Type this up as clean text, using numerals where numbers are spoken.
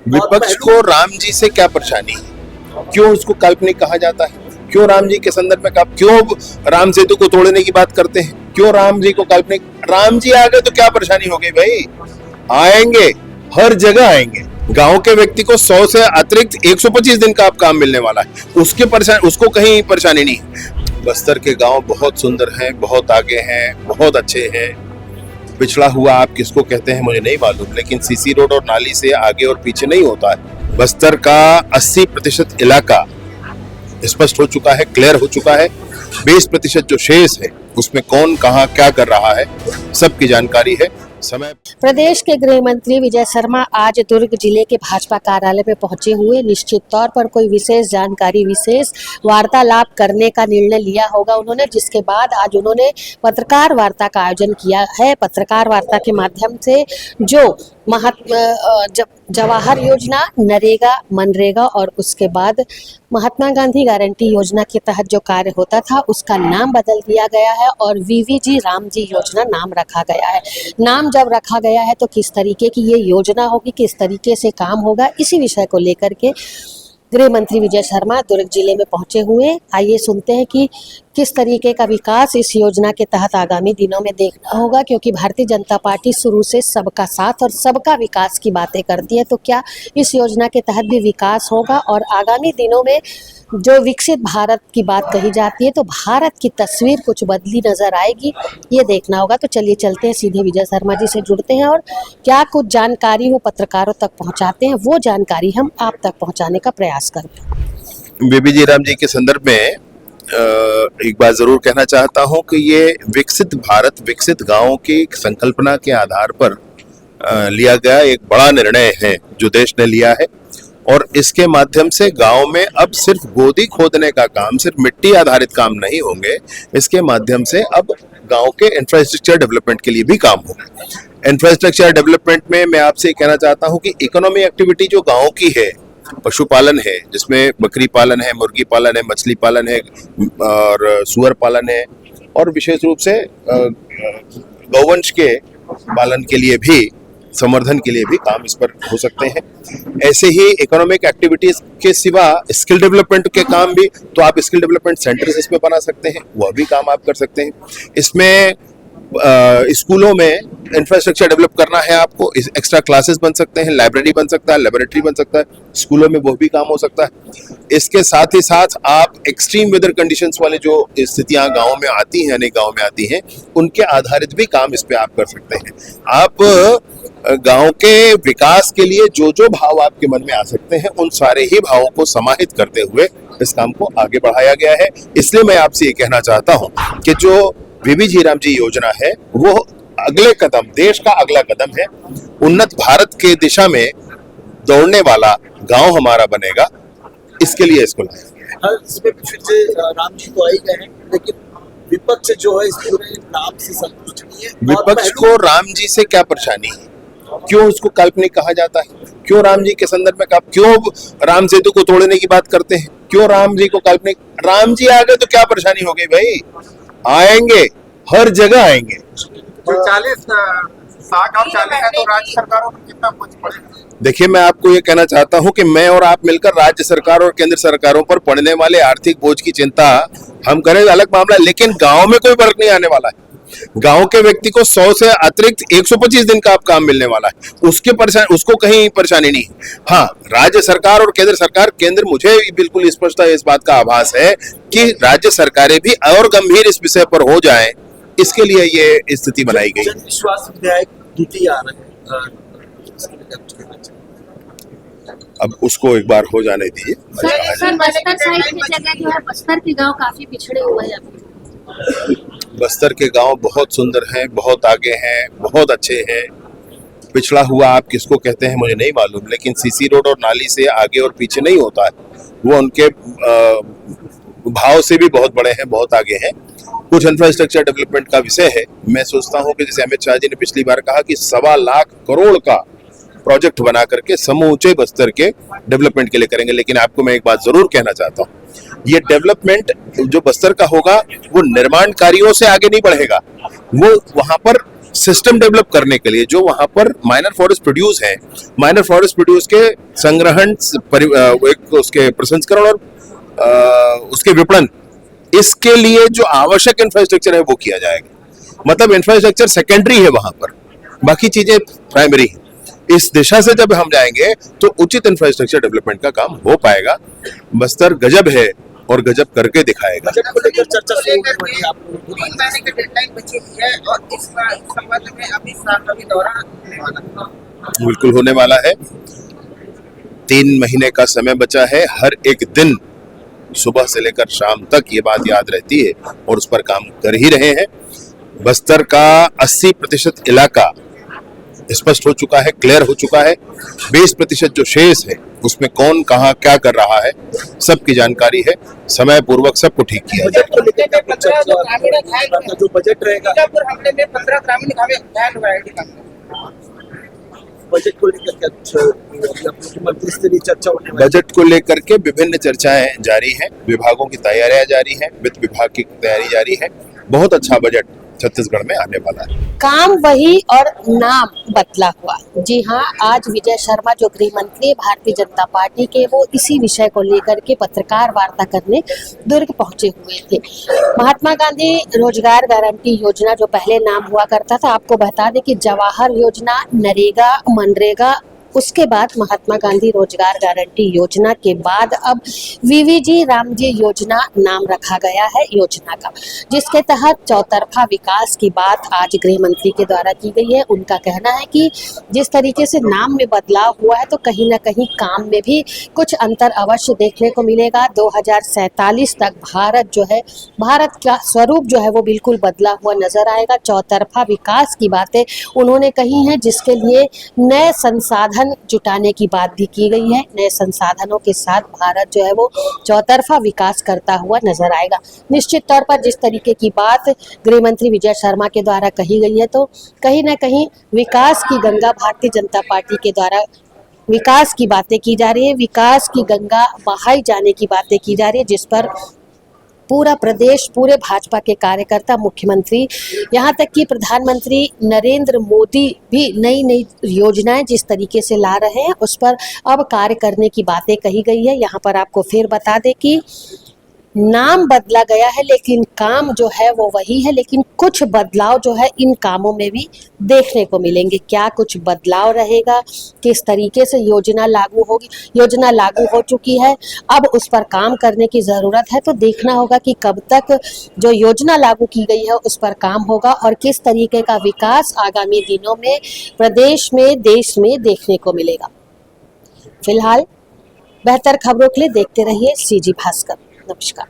विपक्ष को राम जी से क्या परेशानी है? क्यों उसको काल्पनिक कहा जाता है? क्यों राम जी के संदर्भ में क्यों राम सेतु को तोड़ने की बात करते हैं? क्यों राम जी को काल्पनिक? राम जी आ गए तो क्या परेशानी हो गई भाई? आएंगे, हर जगह आएंगे। गांव के व्यक्ति को 100 से अतिरिक्त 125 दिन का आप काम मिलने वाला है, उसको कहीं परेशानी नहीं। बस्तर के गांव बहुत सुंदर हैं, बहुत आगे हैं, बहुत अच्छे हैं। पिछड़ा हुआ आप किसको कहते हैं मुझे नहीं मालूम, लेकिन सीसी रोड और नाली से आगे और पीछे नहीं होता है। बस्तर का 80% इलाका स्पष्ट हो चुका है, क्लियर हो चुका है। 20% जो शेष है उसमें कौन कहां क्या कर रहा है सबकी जानकारी है। समय प्रदेश के गृह मंत्री विजय शर्मा आज दुर्ग जिले के भाजपा कार्यालय में पहुंचे हुए। निश्चित तौर पर कोई विशेष जानकारी, विशेष वार्तालाप करने का निर्णय लिया होगा उन्होंने, जिसके बाद आज उन्होंने पत्रकार वार्ता का आयोजन किया है। पत्रकार वार्ता के माध्यम से जो जवाहर योजना, नरेगा, मनरेगा और उसके बाद महात्मा गांधी गारंटी योजना के तहत जो कार्य होता था उसका नाम बदल दिया गया है और वीवीजी राम जी योजना नाम रखा गया है। नाम जब रखा गया है तो किस तरीके की ये योजना होगी, किस तरीके से काम होगा, इसी विषय को लेकर के गृह मंत्री विजय शर्मा दुर्ग जिले में पहुंचे हुए। आइए सुनते हैं कि किस तरीके का विकास इस योजना के तहत आगामी दिनों में देखना होगा, क्योंकि भारतीय जनता पार्टी शुरू से सबका साथ और सबका विकास की बातें करती है। तो क्या इस योजना के तहत भी विकास होगा और आगामी दिनों में जो विकसित भारत की बात कही जाती है तो भारत की तस्वीर कुछ बदली नजर आएगी, ये देखना होगा। तो चलिए चलते हैं, सीधे विजय शर्मा जी से जुड़ते हैं और क्या कुछ जानकारी वो पत्रकारों तक पहुंचाते हैं, वो जानकारी हम आप तक पहुंचाने का प्रयास करते हैं। बीबी राम जी के संदर्भ में एक बात जरूर कहना चाहता हूं कि ये विकसित भारत, विकसित गांव की संकल्पना के आधार पर लिया गया एक बड़ा निर्णय है जो देश ने लिया है। और इसके माध्यम से गांव में अब सिर्फ गोदी खोदने का काम, सिर्फ मिट्टी आधारित काम नहीं होंगे। इसके माध्यम से अब गांव के इंफ्रास्ट्रक्चर डेवलपमेंट के लिए भी काम होगा। इंफ्रास्ट्रक्चर डेवलपमेंट में मैं आपसे कहना चाहता हूं कि इकोनॉमी एक्टिविटी जो गांव की है, पशुपालन है, जिसमें बकरी पालन है, मुर्गी पालन है, मछली पालन है और सुअर पालन है, और विशेष रूप से गौवंश के पालन के लिए भी, संवर्धन के लिए भी काम इस पर हो सकते हैं। ऐसे ही इकोनॉमिक एक्टिविटीज के सिवा स्किल डेवलपमेंट के काम भी, तो आप स्किल डेवलपमेंट सेंटर्स इसमें बना सकते हैं, वह भी काम आप कर सकते हैं। इसमें स्कूलों में इंफ्रास्ट्रक्चर डेवलप करना है आपको, एक्स्ट्रा क्लासेस बन सकते हैं, लाइब्रेरी बन सकता है, लेबोरेटरी बन सकता है, स्कूलों में वो भी काम हो सकता है। इसके साथ ही साथ आप एक्सट्रीम वेदर कंडीशंस वाले जो स्थितियां गाँव में आती हैं, अनेक गाँव में आती हैं, उनके आधारित भी काम इस पे आप कर सकते हैं। आप गांव के विकास के लिए जो जो भाव आपके मन में आ सकते हैं, उन सारे ही भावों को समाहित करते हुए इस काम को आगे बढ़ाया गया है। इसलिए मैं आपसे ये कहना चाहता हूं कि जो वीवीजी राम जी योजना है वो अगले कदम, देश का अगला कदम है। उन्नत भारत के दिशा में दौड़ने वाला गांव हमारा बनेगा, इसके लिए इसको लाया गया है। इसमें फिर से राम जी तो आ ही गए हैं, लेकिन विपक्ष जो है इस पूरे नाम से संतुष्ट नहीं है। विपक्ष को राम जी से क्या परेशानी है? क्यों उसको काल्पनिक कहा जाता है? क्यों राम जी के संदर्भ में क्यों राम सेतु को तोड़ने की बात करते हैं? क्यों राम जी को काल्पनिक? राम जी आ गए तो क्या परेशानी हो गई भाई? आएंगे, हर जगह आएंगे। जो 40 है तो राज्य सरकारों को कितना कुछ पड़ेगा? देखिए, मैं आपको ये कहना चाहता हूं कि मैं और आप मिलकर राज्य सरकार और केंद्र सरकारों पर पड़ने वाले आर्थिक बोझ की चिंता हम करें, अलग मामला, लेकिन गांव में कोई फर्क नहीं आने वाला है। गांव के व्यक्ति को 100 से अतिरिक्त 125 दिन का काम मिलने वाला है, उसको कहीं परेशानी नहीं। हाँ, राज्य सरकार और केंद्र सरकार, केंद्र, मुझे बिल्कुल स्पष्ट इस बात का आभास है कि राज्य सरकारें भी और गंभीर इस विषय पर हो जाएं, इसके लिए ये स्थिति बनाई गई। विश्वास विधायक द्वितीय आ रहे हैं, अब उसको एक बार हो जाने दीजिए। सर, बस्तर साइड की जगह जो है, बस्तर के गांव काफी पिछड़े हुए हैं। बस्तर के गांव बहुत सुंदर हैं, बहुत आगे हैं, बहुत अच्छे हैं। पिछड़ा हुआ आप किसको कहते हैं मुझे नहीं मालूम, लेकिन सीसी रोड और नाली से आगे और पीछे नहीं होता है। वो उनके भाव से भी बहुत बड़े हैं, बहुत आगे हैं। कुछ इंफ्रास्ट्रक्चर डेवलपमेंट का विषय है। मैं सोचता हूं कि जैसे अमित शाह जी ने पिछली बार कहा कि 1.25 लाख करोड़ का प्रोजेक्ट बना करके समूचे बस्तर के डेवलपमेंट के लिए करेंगे। लेकिन आपको मैं एक बात जरूर कहना चाहता हूँ, ये डेवलपमेंट जो बस्तर का होगा वो निर्माण कार्यों से आगे नहीं बढ़ेगा, वो वहां पर सिस्टम डेवलप करने के लिए जो वहां पर माइनर फॉरेस्ट प्रोड्यूस है, माइनर फॉरेस्ट प्रोड्यूस के संग्रहण, एक उसके प्रसंस्करण और उसके विपणन, इसके लिए जो आवश्यक इंफ्रास्ट्रक्चर है वो किया जाएगा। मतलब इंफ्रास्ट्रक्चर सेकेंडरी है वहां पर, बाकी चीजें प्राइमरी है। इस दिशा से जब हम जाएंगे तो उचित इंफ्रास्ट्रक्चर डेवलपमेंट का काम हो पाएगा। बस्तर गजब है और गजब करके दिखाएगा। बजट को लेकर चर्चा शुरू होने वाली है आप लोगों को। 3 महीने की डेडलाइन बची हुई है और इस संबंध में अभी शाखा भी दौरा होने वाला है। बिल्कुल होने वाला है। 3 महीने का समय बचा है। हर एक दिन सुबह से लेकर शाम तक ये बात याद रहती है और उस पर काम कर ही रहे हैं। बस्तर का 80% इलाका स्पष्ट हो चुका है, क्लियर हो चुका है। 20% जो शेष है उसमें कौन कहाँ क्या कर रहा है सबकी जानकारी है। समय पूर्वक सबको ठीक किया जाए। बजट को लेकर कुछ चर्चा, जो बजट रहेगा सीतापुर हमले में 15 ग्रामीण घायल हुआ है। बजट को लेकर क्या मुख्यमंत्री स्तरीय चर्चा होने वाली है? बजट को लेकर के विभिन्न चर्चाएं जारी हैं, विभागों की तैयारियां जारी हैं, वित्त विभाग की तैयारी जारी है। बहुत अच्छा बजट छत्तीसगढ़ में आने वाला है। काम वही और नाम बदला हुआ। जी हाँ, आज विजय शर्मा जो गृह मंत्री भारतीय जनता पार्टी के, वो इसी विषय को लेकर के पत्रकार वार्ता करने दुर्ग पहुंचे हुए थे। महात्मा गांधी रोजगार गारंटी योजना जो पहले नाम हुआ करता था, आपको बता दें कि जवाहर योजना, नरेगा, मनरेगा, उसके बाद महात्मा गांधी रोजगार गारंटी योजना के बाद अब वीवीजी रामजी योजना नाम रखा गया है योजना का, जिसके तहत चौतरफा विकास की बात आज गृह मंत्री के द्वारा की गई है। उनका कहना है कि जिस तरीके से नाम में बदलाव हुआ है तो कहीं ना कहीं काम में भी कुछ अंतर अवश्य देखने को मिलेगा। 2047 तक भारत जो है, भारत का स्वरूप जो है वो बिल्कुल बदला हुआ नजर आएगा। चौतरफा विकास की बातें उन्होंने कही हैं, जिसके लिए नए संसाधन जुटाने की बात भी की गई है। नए संसाधनों के साथ भारत जो है वो चौतरफा विकास करता हुआ नजर आएगा। निश्चित तौर पर जिस तरीके की बात गृह मंत्री विजय शर्मा के द्वारा कही गई है, तो कहीं ना कहीं विकास की गंगा भारतीय जनता पार्टी के द्वारा विकास की बातें की जा रही है, विकास की गंगा बहाई जाने की बातें की जा रही है, जिस पर पूरा प्रदेश, पूरे भाजपा के कार्यकर्ता, मुख्यमंत्री, यहाँ तक कि प्रधानमंत्री नरेंद्र मोदी भी नई नई योजनाएं जिस तरीके से ला रहे हैं उस पर अब कार्य करने की बातें कही गई है। यहाँ पर आपको फिर बता दें कि नाम बदला गया है लेकिन काम जो है वो वही है, लेकिन कुछ बदलाव जो है इन कामों में भी देखने को मिलेंगे। क्या कुछ बदलाव रहेगा, किस तरीके से योजना लागू होगी, योजना लागू हो चुकी है, अब उस पर काम करने की ज़रूरत है। तो देखना होगा कि कब तक जो योजना लागू की गई है उस पर काम होगा और किस तरीके का विकास आगामी दिनों में प्रदेश में, देश में देखने को मिलेगा। फिलहाल बेहतर खबरों के लिए देखते रहिए CG भास्कर। नमस्कार।